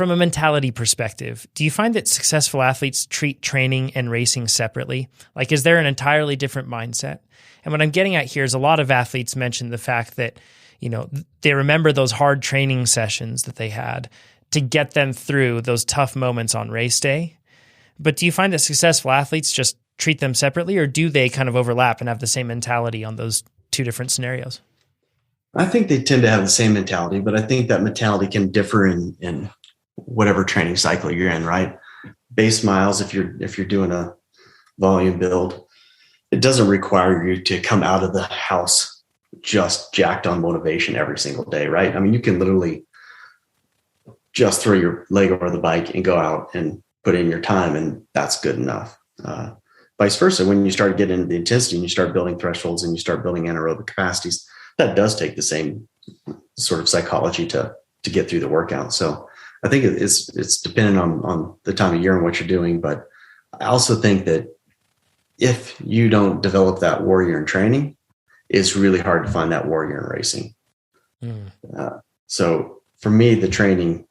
from a mentality perspective, do you find that successful athletes treat training and racing separately? Like, is there an entirely different mindset? And what I'm getting at here is a lot of athletes mention the fact that, they remember those hard training sessions that they had to get them through those tough moments on race day. But do you find that successful athletes just treat them separately, or do they kind of overlap and have the same mentality on those two different scenarios? I think they tend to have the same mentality, but I think that mentality can differ in whatever training cycle you're in, right? Base miles, if you're doing a volume build, it doesn't require you to come out of the house just jacked on motivation every single day, right? I mean, you can literally just throw your leg over the bike and go out and put in your time, and that's good enough. Vice versa, when you start getting into the intensity and you start building thresholds and you start building anaerobic capacities, that does take the same sort of psychology to get through the workout. So I think it's dependent on the time of year and what you're doing. But I also think that if you don't develop that warrior in training, it's really hard to find that warrior in racing. So for me, the training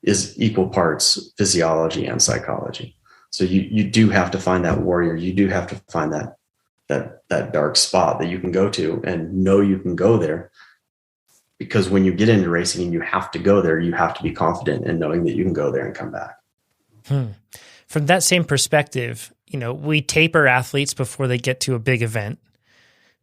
is equal parts physiology and psychology. So you do have to find that warrior. You do have to find that dark spot that you can go to and know you can go there. Because when you get into racing and you have to go there, you have to be confident in knowing that you can go there and come back. From that same perspective, we taper athletes before they get to a big event.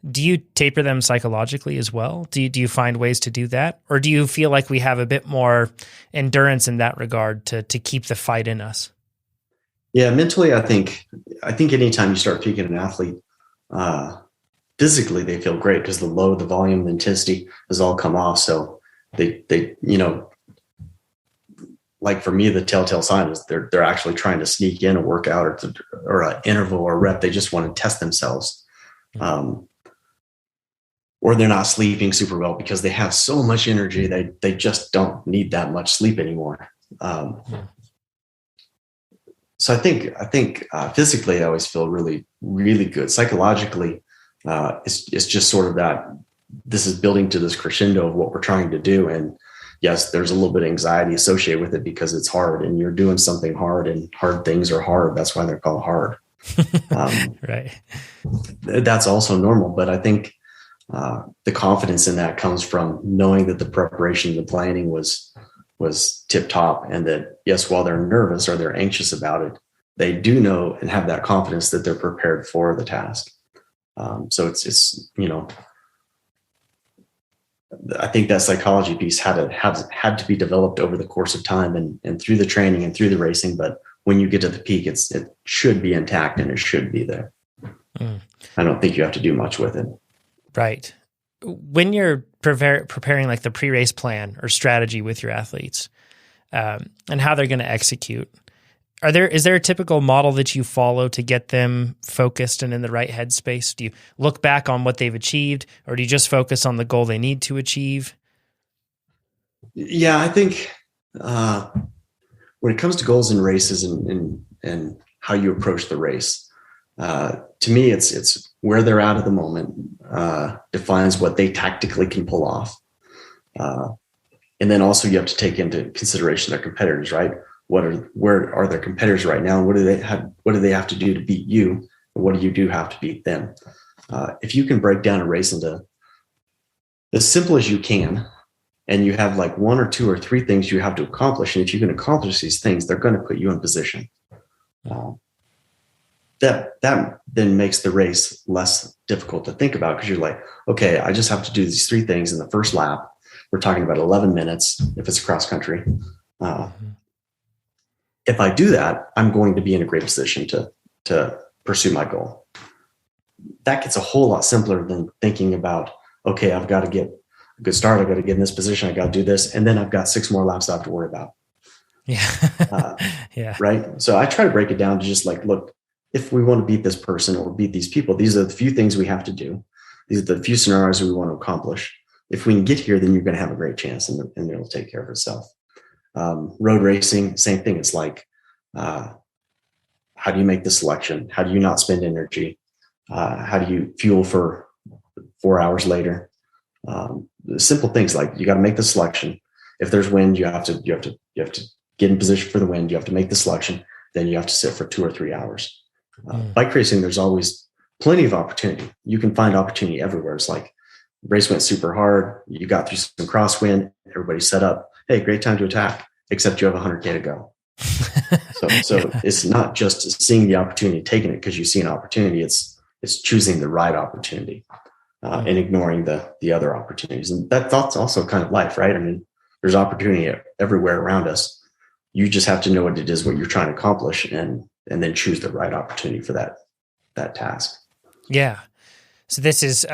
Do you taper them psychologically as well? Do you find ways to do that? Or do you feel like we have a bit more endurance in that regard to keep the fight in us? Yeah, mentally, I think anytime you start peaking an athlete, physically they feel great because the load, the volume, the intensity has all come off. So they like for me, the telltale sign is they're actually trying to sneak in a workout or an interval or a rep. They just want to test themselves. Or they're not sleeping super well because they have so much energy. They just don't need that much sleep anymore. So I think physically I always feel really, really good. Psychologically, it's just sort of that this is building to this crescendo of what we're trying to do. And yes, there's a little bit of anxiety associated with it because it's hard and you're doing something hard, and hard things are hard. That's why they're called hard. Right. That's also normal. But I think the confidence in that comes from knowing that the preparation, the planning was tip top, and that yes, while they're nervous or they're anxious about it, they do know and have that confidence that they're prepared for the task. So it's I think that psychology piece had to be developed over the course of time and through the training and through the racing. But when you get to the peak, it should be intact and it should be there. I don't think you have to do much with it. Right. When you're preparing like the pre-race plan or strategy with your athletes and how they're going to execute, is there a typical model that you follow to get them focused and in the right headspace? Do you look back on what they've achieved, or do you just focus on the goal they need to achieve? Yeah, I think when it comes to goals in races and how you approach the race, to me, it's where they're at the moment defines what they tactically can pull off. And then also you have to take into consideration their competitors, right? Where are their competitors right now? And what do they have to do to beat you? And what do you have to beat them? If you can break down a race into as simple as you can, and you have like one or two or three things you have to accomplish, and if you can accomplish these things, they're going to put you in position. That then makes the race less difficult to think about, because you're like, okay, I just have to do these three things in the first lap. We're talking about 11 minutes if it's cross country. If I do that, I'm going to be in a great position to pursue my goal. That gets a whole lot simpler than thinking about, okay, I've got to get a good start. I've got to get in this position. I got to do this. And then I've got 6 more laps I have to worry about. Yeah. Yeah. Right. So I try to break it down to just like, look, if we want to beat this person or beat these people, these are the few things we have to do. These are the few scenarios that we want to accomplish. If we can get here, then you're going to have a great chance, and it'll take care of itself. Road racing, same thing. It's like, how do you make the selection? How do you not spend energy? How do you fuel for 4 hours later? Simple things like you got to make the selection. If there's wind, you have to get in position for the wind. You have to make the selection. Then you have to sit for 2 or 3 hours. Bike racing, there's always plenty of opportunity. You can find opportunity everywhere. It's like race went super hard. You got through some crosswind. Everybody set up. Hey, great time to attack, except you have 100K to go. So it's not just seeing the opportunity, taking it because you see an opportunity. It's choosing the right opportunity and ignoring the other opportunities. And that's also kind of life, right? I mean, there's opportunity everywhere around us. You just have to know what it is, what you're trying to accomplish, and then choose the right opportunity for that task. Yeah. So this is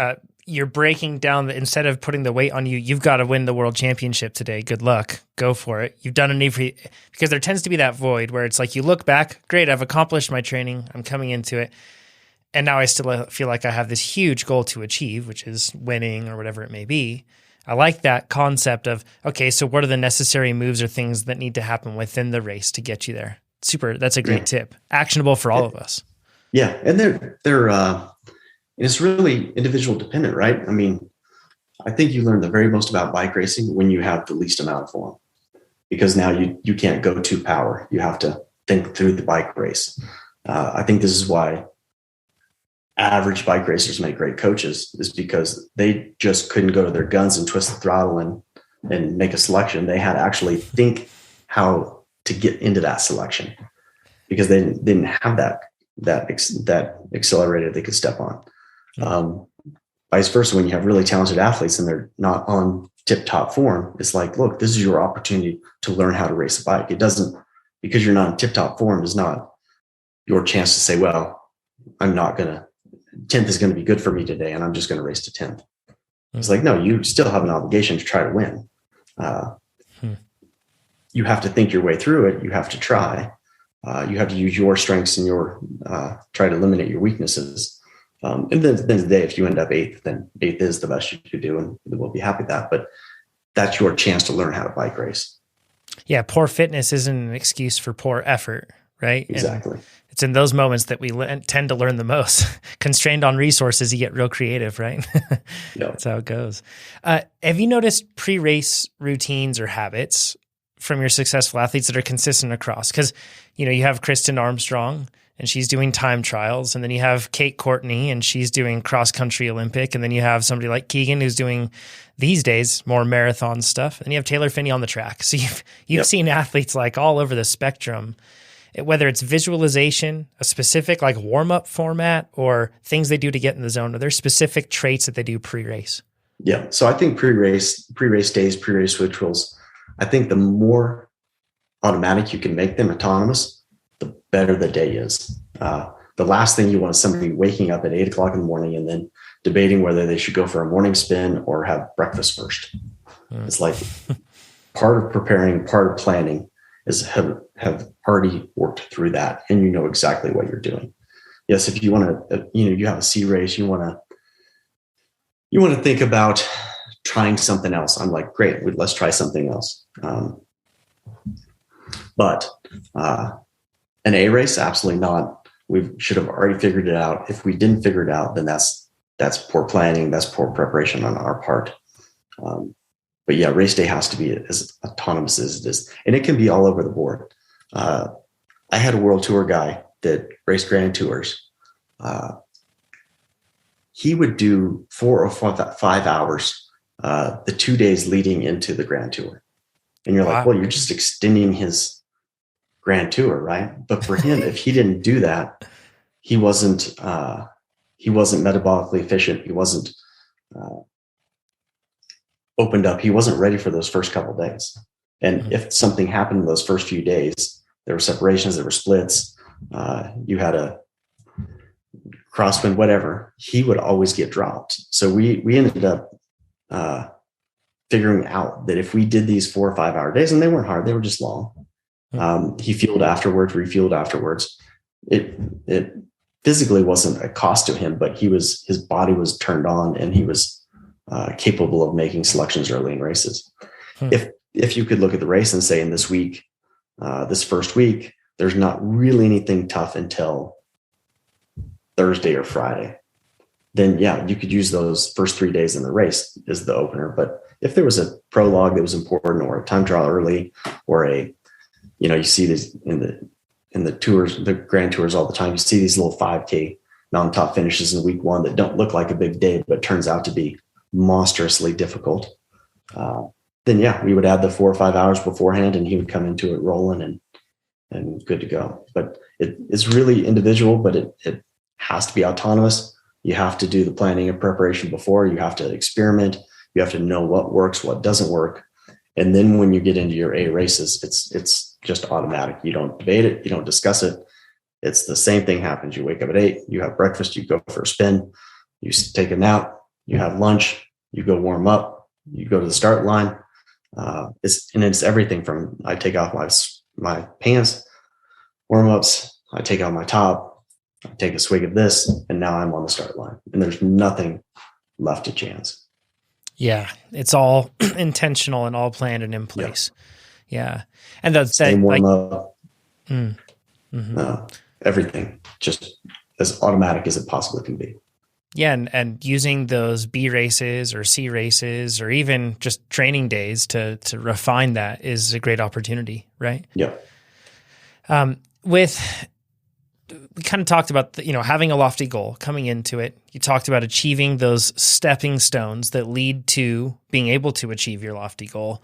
you're breaking down instead of putting the weight on you, you've got to win the world championship today. Good luck. Go for it. You've done because there tends to be that void where it's like you look back, great, I've accomplished my training. I'm coming into it. And now I still feel like I have this huge goal to achieve, which is winning or whatever it may be. I like that concept of, okay, so what are the necessary moves or things that need to happen within the race to get you there? Super. That's a great tip. Actionable for all of us. Yeah. And it's really individual dependent, right? I mean, I think you learn the very most about bike racing when you have the least amount of form, because now you can't go to power. You have to think through the bike race. I think this is why average bike racers make great coaches, is because they just couldn't go to their guns and twist the throttle and make a selection. They had to actually think how to get into that selection, because they didn't have that accelerator they could step on. Vice versa, when you have really talented athletes and they're not on tip-top form, it's like, look, this is your opportunity to learn how to race a bike. It doesn't, because you're not in tip-top form, is not your chance to say, well, I'm not going to, 10th is going to be good for me today, and I'm just going to race to 10th. It's like, no, you still have an obligation to try to win. You have to think your way through it. You have to try. You have to use your strengths and try to eliminate your weaknesses. And then at the end of the day, if you end up 8th, then 8th is the best you could do, and we'll be happy with that. But that's your chance to learn how to bike race. Yeah, poor fitness isn't an excuse for poor effort, right? Exactly. And it's in those moments that we tend to learn the most. Constrained on resources, you get real creative, right? Yep. That's how it goes. Have you noticed pre-race routines or habits from your successful athletes that are consistent across? Because, you have Kristen Armstrong, and she's doing time trials. And then you have Kate Courtney, and she's doing cross-country Olympic. And then you have somebody like Keegan, who's doing, these days, more marathon stuff. And you have Taylor Finney on the track. So you've seen athletes like all over the spectrum, whether it's visualization, a specific like warm-up format, or things they do to get in the zone. Are there specific traits that they do pre-race? Yeah. So I think pre-race days, pre-race rituals, I think the more automatic you can make them, autonomous, the better the day is. The last thing you want is somebody waking up at 8 o'clock in the morning and then debating whether they should go for a morning spin or have breakfast first. It's like part of preparing, part of planning is have already worked through that, and you know exactly what you're doing. Yes, if you want to, you have a C race, you want to think about trying something else. I'm like, great, let's try something else. But an A race, absolutely not. We should have already figured it out. If we didn't figure it out, then that's poor planning. That's poor preparation on our part. But yeah, race day has to be as autonomous as it is. And it can be all over the board. I had a world tour guy that raced grand tours. He would do 4 or 5 hours the 2 days leading into the grand tour. And you're like, well, you're just extending his grand tour, right? But for him, if he didn't do that, he wasn't metabolically efficient. He wasn't opened up. He wasn't ready for those first couple of days. And if something happened in those first few days, there were separations, there were splits, you had a crosswind, whatever, he would always get dropped. So we ended up figuring out that if we did these 4 or 5 hour days, and they weren't hard, they were just long. He fueled afterwards, refueled afterwards. It physically wasn't a cost to him, but his body was turned on, and he was capable of making selections early in races. If you could look at the race and say, in this week, this first week, there's not really anything tough until Thursday or Friday, then yeah, you could use those first 3 days in the race as the opener. But if there was a prologue that was important, or a time trial early, or you see this in the tours, the grand tours all the time, you see these little 5K mountaintop finishes in week 1 that don't look like a big day, but turns out to be monstrously difficult. Then yeah, we would add the 4 or 5 hours beforehand, and he would come into it rolling and good to go. But it's really individual, but it has to be autonomous. You have to do the planning and preparation before. You have to experiment. You have to know what works, what doesn't work. And then when you get into your A races, it's just automatic. You don't debate it. You don't discuss it. It's the same thing happens. You wake up at 8, you have breakfast, you go for a spin, you take a nap, you have lunch, you go warm up, you go to the start line. It's everything from, I take off my pants, warm ups, I take out my top, I take a swig of this, and now I'm on the start line. And there's nothing left to chance. Yeah, it's all intentional and all planned and in place. Yeah. And that's same warm up. Everything just as automatic as it possibly can be. Yeah, and using those B races or C races or even just training days to refine that is a great opportunity, right? Yeah. We kind of talked about having a lofty goal coming into it. You talked about achieving those stepping stones that lead to being able to achieve your lofty goal.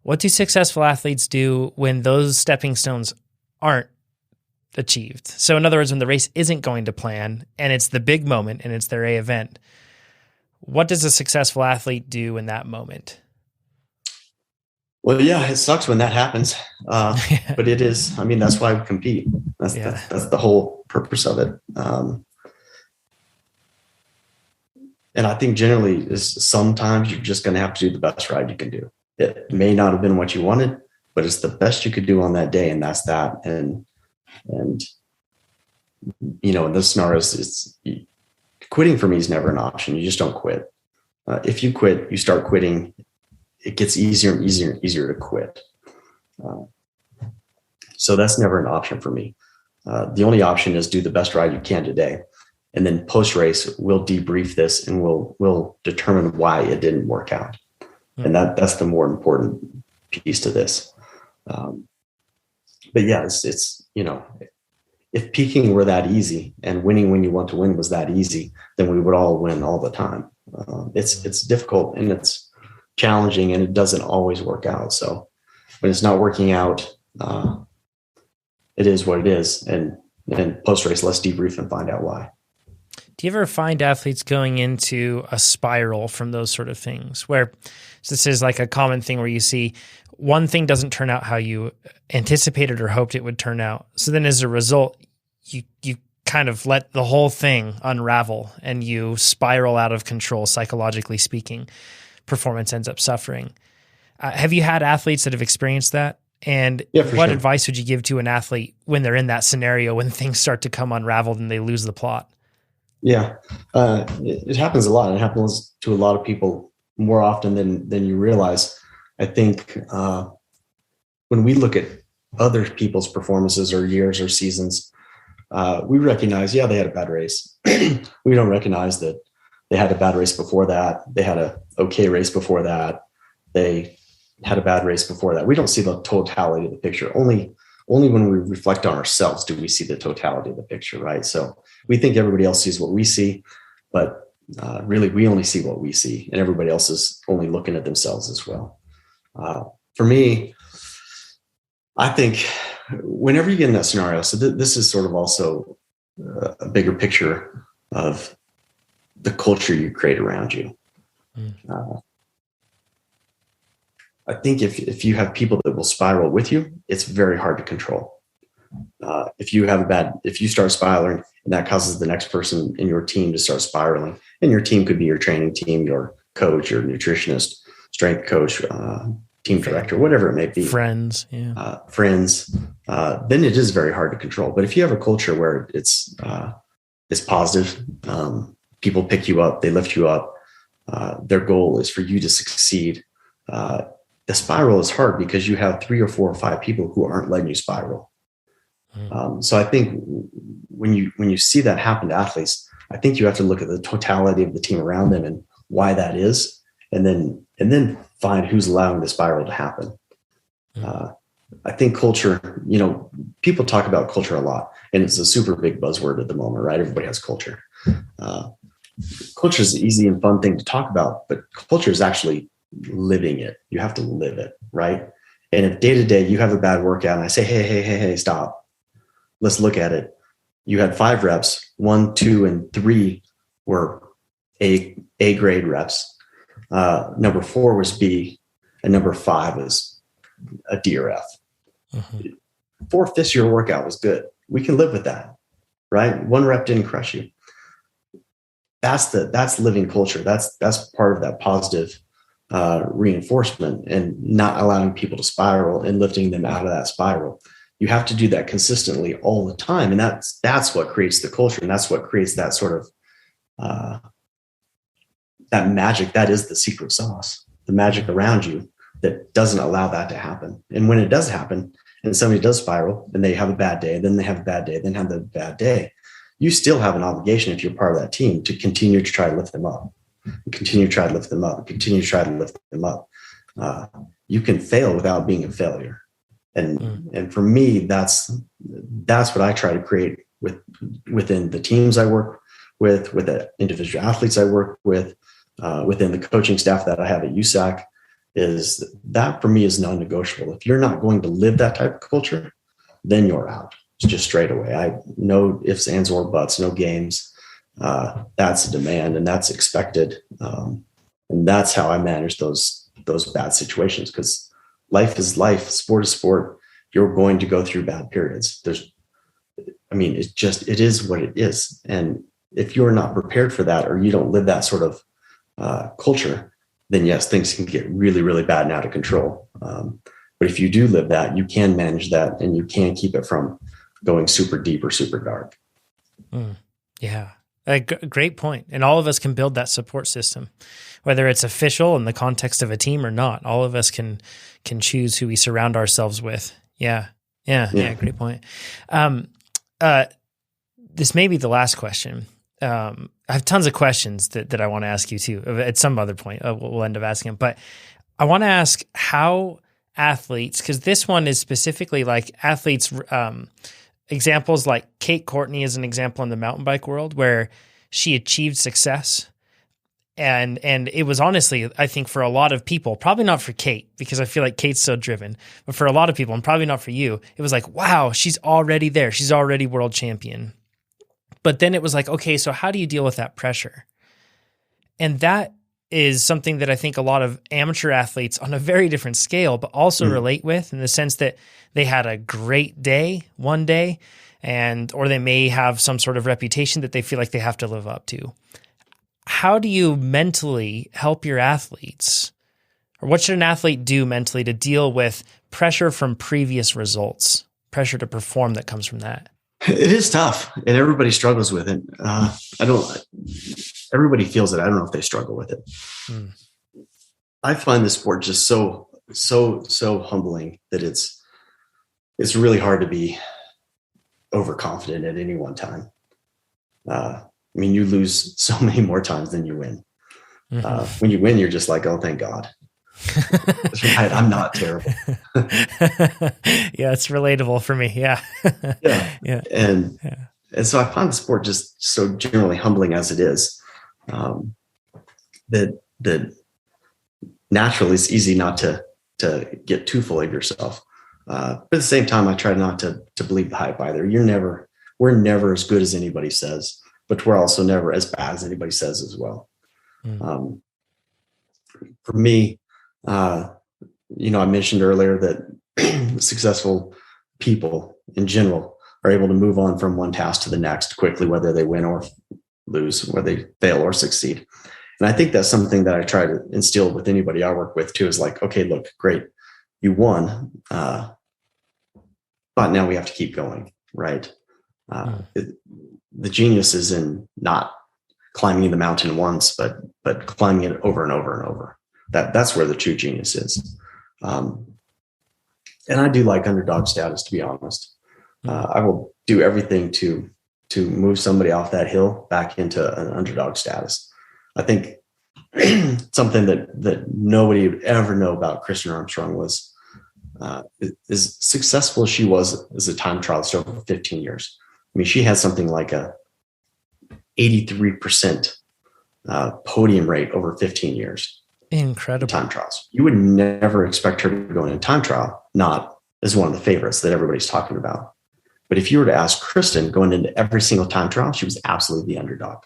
What do successful athletes do when those stepping stones aren't achieved? So in other words, when the race isn't going to plan and it's the big moment and it's their A event, what does a successful athlete do in that moment? Well, yeah, it sucks when that happens. But it is, that's why we compete. That's the whole purpose of it. And I think generally is sometimes you're just going to have to do the best ride you can do. It may not have been what you wanted, but it's the best you could do on that day. And that's that. And in this scenario, quitting for me is never an option. You just don't quit. If you quit, you start quitting. It gets easier and easier to quit. So that's never an option for me. The only option is do the best ride you can today. And then post-race, we'll debrief this and we'll determine why it didn't work out. And that's the more important piece to this. But yeah, it's if peaking were that easy and winning when you want to win was that easy, then we would all win all the time. It's difficult and it's challenging and it doesn't always work out. So when it's not working out, it is what it is. And post-race, let's debrief and find out why. Do you ever find athletes going into a spiral from those sort of things where this is like a common thing where you see one thing doesn't turn out how you anticipated or hoped it would turn out. So then as a result, you kind of let the whole thing unravel and you spiral out of control, psychologically speaking. Performance ends up suffering. Have you had athletes that have experienced that? And what advice would you give to an athlete when they're in that scenario, when things start to come unraveled and they lose the plot? Yeah, it happens a lot. It happens to a lot of people more often than you realize. I think when we look at other people's performances or years or seasons, we recognize, they had a bad race. We don't recognize that they had a bad race before that. They had a okay race before that. They had a bad race before that. We don't see the totality of the picture. Only when we reflect on ourselves do we see the totality of the picture, right? So we think everybody else sees what we see, but really we only see what we see, and everybody else is only looking at themselves as well. For me, I think whenever you get in that scenario, so this is sort of also a bigger picture of the culture you create around you. I think if you have people that will spiral with you, it's very hard to control. If you start spiraling, and that causes the next person in your team to start spiraling, and your team could be your training team, your coach, your nutritionist, strength coach, team director, whatever it may be. Friends. Yeah. Then it is very hard to control. But if you have a culture where it's positive, people pick you up, they lift you up. Their goal is for you to succeed. The spiral is hard because you have 3 or 4 or 5 people who aren't letting you spiral. So I think when you see that happen to athletes, I think you have to look at the totality of the team around them and why that is, and then find who's allowing the spiral to happen. I think culture, people talk about culture a lot, and it's a super big buzzword at the moment, right? Everybody has culture. Culture is an easy and fun thing to talk about, but culture is actually living it. You have to live it, right? And if day to day you have a bad workout and I say, hey, stop, let's look at it. You had 5 reps, 1, 2, and 3 were A grade reps. Number 4 was B, and number 5 was a D or F. Mm-hmm. 4th this year workout was good. We can live with that, right? 1 rep didn't crush you. That's living culture. That's part of that positive reinforcement, and not allowing people to spiral and lifting them out of that spiral. You have to do that consistently all the time. And that's what creates the culture. And that's what creates that sort of that magic. That is the secret sauce, the magic around you that doesn't allow that to happen. And when it does happen and somebody does spiral and they have a bad day, then they have a bad day, then have the bad day, you still have an obligation, if you're part of that team, to continue to try to lift them up, continue to try to lift them up, continue to try to lift them up. You can fail without being a failure. And for me, that's what I try to create within the teams I work with the individual athletes I work with, within the coaching staff that I have at USAC. Is that for me is non-negotiable. If you're not going to live that type of culture, then you're out. It's just straight away. No ifs, ands, or buts, no games. That's a demand, and that's expected. And that's how I manage those bad situations, because life is life, sport is sport. You're going to go through bad periods. It is what it is. And if you're not prepared for that, or you don't live that sort of culture, then yes, things can get really, really bad and out of control. But if you do live that, you can manage that, and you can keep it from going super deep or super dark. Yeah. A great point. And all of us can build that support system, whether it's official in the context of a team or not. All of us can choose who we surround ourselves with. Yeah. Great point. This may be the last question. I have tons of questions that I want to ask you too. At some other point, we'll end up asking them. But I want to ask how athletes, because this one is specifically like athletes, examples like Kate Courtney is an example in the mountain bike world where she achieved success. And it was honestly, I think for a lot of people, probably not for Kate, because I feel like Kate's so driven, but for a lot of people, and probably not for you, it was like, wow, she's already there. She's already world champion. But then it was like, okay, so how do you deal with that pressure? And that is something that I think a lot of amateur athletes on a very different scale, but also relate with, in the sense that they had a great day one day, or they may have some sort of reputation that they feel like they have to live up to. How do you mentally help your athletes, or what should an athlete do mentally to deal with pressure from previous results, pressure to perform that comes from that? It is tough, and everybody struggles with it. Everybody feels it. I don't know if they struggle with it. I find the sport just so humbling that it's really hard to be overconfident at any one time. You lose so many more times than you win. When you win, you're just like, oh, thank God. That's right. I'm not terrible. Yeah, it's relatable for me. Yeah. Yeah. And so I find the sport just so generally humbling as it is, that naturally it's easy not to get too full of yourself. But at the same time, I try not to believe the hype either. We're never as good as anybody says, but we're also never as bad as anybody says as well. For me, I mentioned earlier that successful people in general are able to move on from one task to the next quickly, whether they win or lose, whether they fail or succeed. And I think that's something that I try to instill with anybody I work with too, is like, okay, look, great, you won, but now we have to keep going, right? The genius is in not climbing the mountain once, but climbing it over and over and over. That's where the true genius is. And I do like underdog status, to be honest. I will do everything to move somebody off that hill back into an underdog status. I think something that nobody would ever know about Kristen Armstrong was as successful as she was as a time trialist over 15 years. I mean, she had something like a 83% podium rate over 15 years. Incredible. Time trials. You would never expect her to go in a time trial, not as one of the favorites that everybody's talking about. But if you were to ask Kristen going into every single time trial, she was absolutely the underdog.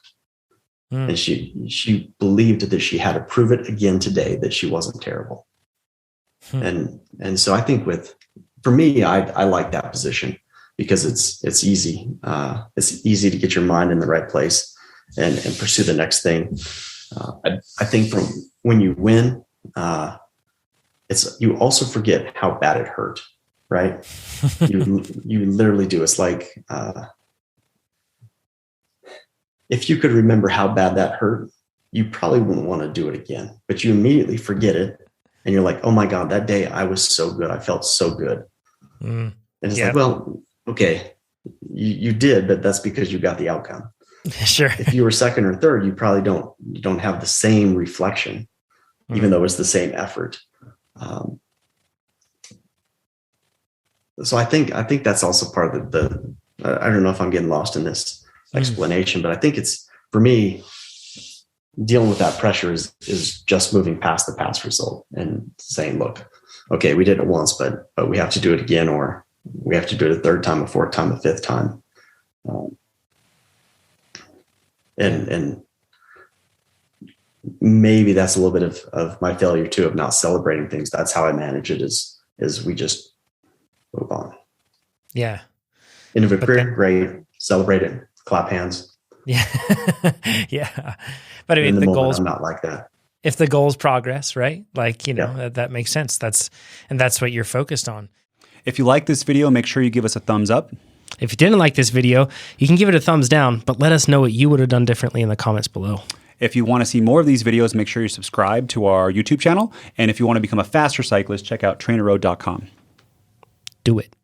And she believed that she had to prove it again today that she wasn't terrible. And so I think for me, I like that position because it's easy. It's easy to get your mind in the right place and pursue the next thing. I think from when you win, you also forget how bad it hurt, right? you literally do. It's like, if you could remember how bad that hurt, you probably wouldn't want to do it again, but you immediately forget it. And you're like, oh my God, that day I was so good. I felt so good. And it's like, well, okay, you did, but that's because you got the outcome. Sure. If you were second or third, you probably don't have the same reflection, even though it's the same effort. So I think that's also part of the I don't know if I'm getting lost in this explanation, but I think it's, for me, dealing with that pressure is just moving past the past result and saying, look, okay, we did it once, but we have to do it again, or we have to do it a third time, a fourth time, a fifth time. And maybe that's a little bit of my failure too, of not celebrating things. That's how I manage it is we just move on. Yeah. End of a career, great. Celebrate it. Clap hands. Yeah. Yeah. But I mean, the goals, I'm not like that. If the goals progress, right? Like, that makes sense. That's what you're focused on. If you like this video, make sure you give us a thumbs up. If you didn't like this video, you can give it a thumbs down, but let us know what you would have done differently in the comments below. If you want to see more of these videos, make sure you subscribe to our YouTube channel. And if you want to become a faster cyclist, check out TrainerRoad.com. Do it.